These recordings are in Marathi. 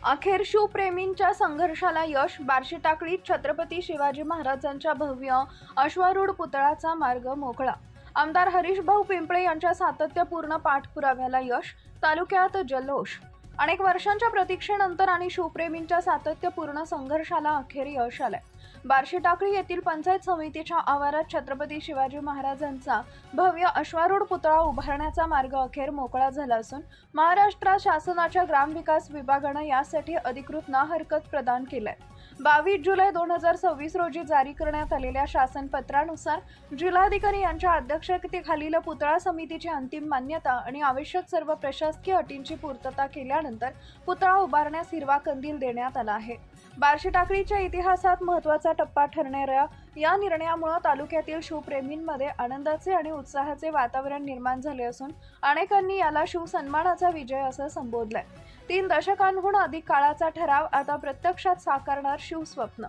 अखेर शिवप्रेमींच्या संघर्षाला यश. बार्शी टाकळीत छत्रपती शिवाजी महाराजांच्या भव्य अश्वारूढ पुतळ्याचा मार्ग मोकळा. आमदार हरीशभाऊ पिंपळे यांच्या सातत्यपूर्ण पाठपुराव्याला यश. तालुक्यात जल्लोष. अनेक वर्षांच्या प्रतीक्षेनंतर आणि शिवप्रेमींच्या सातत्यपूर्ण संघर्षाला अखेर यश आलंय. बार्शी टाकळी येथील पंचायत समितीच्या आवारात छत्रपती शिवाजी महाराजांचा भव्य अश्वारूढ पुतळा उभारण्याचा मार्ग अखेर मोकळा झाला असून महाराष्ट्र शासनाच्या ग्रामविकास विभागानं यासाठी अधिकृत ना हरकत प्रदान केलंय. 22 जुलै 2026 रोजी जारी करण्यात आलेल्या शासन पत्रानुसार जिल्हाधिकारी यांच्या अध्यक्षतेखालील पुतळा समितीची अंतिम मान्यता आणि आवश्यक सर्व प्रशासकीय अटींची पूर्तता केल्यानंतर पुतळा उभारण्यास हिरवा कंदील देण्यात आला आहे. बार्शी टाकळीच्या इतिहासात महत्त्वाचा टप्पा ठरणाऱ्या या निर्णयामुळे तालुक्यातील शिवप्रेमींमध्ये आनंदाचे आणि उत्साहाचे वातावरण निर्माण झाले असून अनेकांनी याला शिवसन्मानाचा विजय असं संबोधलंय. 3 दशकांहून अधिक काळाचा ठराव आता प्रत्यक्षात साकारणार शिवस्वप्न.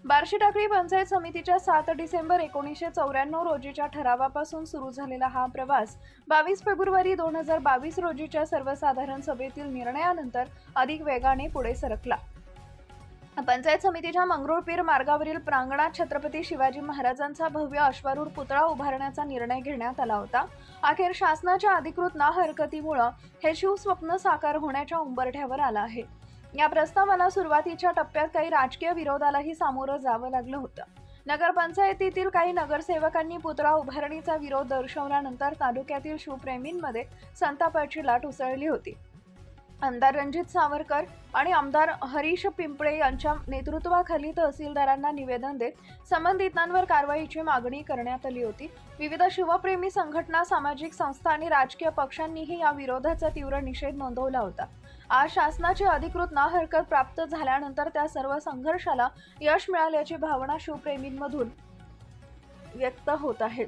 बार्शी टाकळी पंचायत समितीच्या 7 डिसेंबर 1994 रोजीच्या ठरावापासून सुरू झालेला हा प्रवास 22 फेब्रुवारी 2022 रोजीच्या सर्वसाधारण सभेतील निर्णयानंतर अधिक वेगाने पुढे सरकला. पंचायत समितीच्या मंगरुळपीर मार्गावरील प्रांगणात छत्रपती शिवाजी महाराजांचा भव्य अश्वारूढ पुतळा उभारण्याचा निर्णय घेण्यात आला होता. अखेर शासनाच्या अधिकृत ना हरकतीमुळे हे शिवस्वप्न साकार होण्याच्या उंबरठ्यावर आलं आहे. या प्रस्तावाला सुरुवातीच्या टप्प्यात काही राजकीय विरोधालाही सामोरं जावं लागलं होतं. नगरपंचायतीतील काही नगरसेवकांनी पुतळा उभारणीचा विरोध दर्शवल्यानंतर तालुक्यातील शिवप्रेमींमध्ये संतापाची लाट उसळली होती. आमदार रणजित सावरकर आणि आमदार हरीश पिंपळे यांच्या नेतृत्वाखाली तहसीलदारांना निवेदन देत संबंधितांवर कारवाईची मागणी करण्यात आली होती. विविध शिवप्रेमी संघटना, सामाजिक संस्था आणि राजकीय पक्षांनीही या विरोधाचा तीव्र निषेध नोंदवला होता. आज शासनाची अधिकृत ना हरकत प्राप्त झाल्यानंतर त्या सर्व संघर्षाला यश मिळाल्याची भावना शिवप्रेमींमधून व्यक्त होत आहे.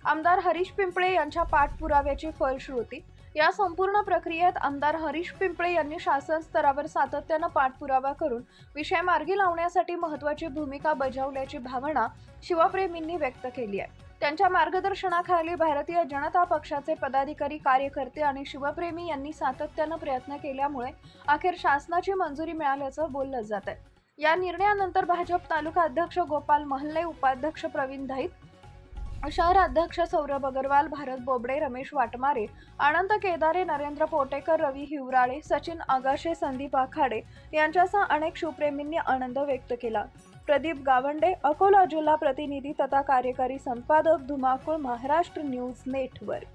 आमदार हरीश पिंपळे यांच्या पाठपुराव्याची फलश्रुती. या संपूर्ण प्रक्रियेत आमदार हरीश पिंपळे यांनी शासन स्तरावर सातत्यानं पाठपुरावा करून विषय मार्गी लावण्यासाठी महत्त्वाची भूमिका बजावल्याची भावना शिवप्रेमींनी व्यक्त केली आहे. त्यांच्या मार्गदर्शनाखाली भारतीय जनता पक्षाचे पदाधिकारी, कार्यकर्ते आणि शिवप्रेमी यांनी सातत्यानं प्रयत्न केल्यामुळे अखेर शासनाची मंजुरी मिळाल्याचं बोललं जात आहे. या निर्णयानंतर भाजप तालुका अध्यक्ष गोपाल महल्ले, उपाध्यक्ष प्रवीण धाईत, शहर अध्यक्ष सौरभ अग्रवाल, भारत बोबडे, रमेश वाटमारे, आनंद केदारे, नरेंद्र पोटेकर, रवी हिवराळे, सचिन आगाशे, संदीप आखाडे यांच्यासह अनेक शिवप्रेमींनी आनंद व्यक्त केला. प्रदीप गावंडे, अकोला जिल्हा प्रतिनिधी तथा कार्यकारी संपादक, धुमाकूळ, महाराष्ट्र न्यूज नेटवर्क.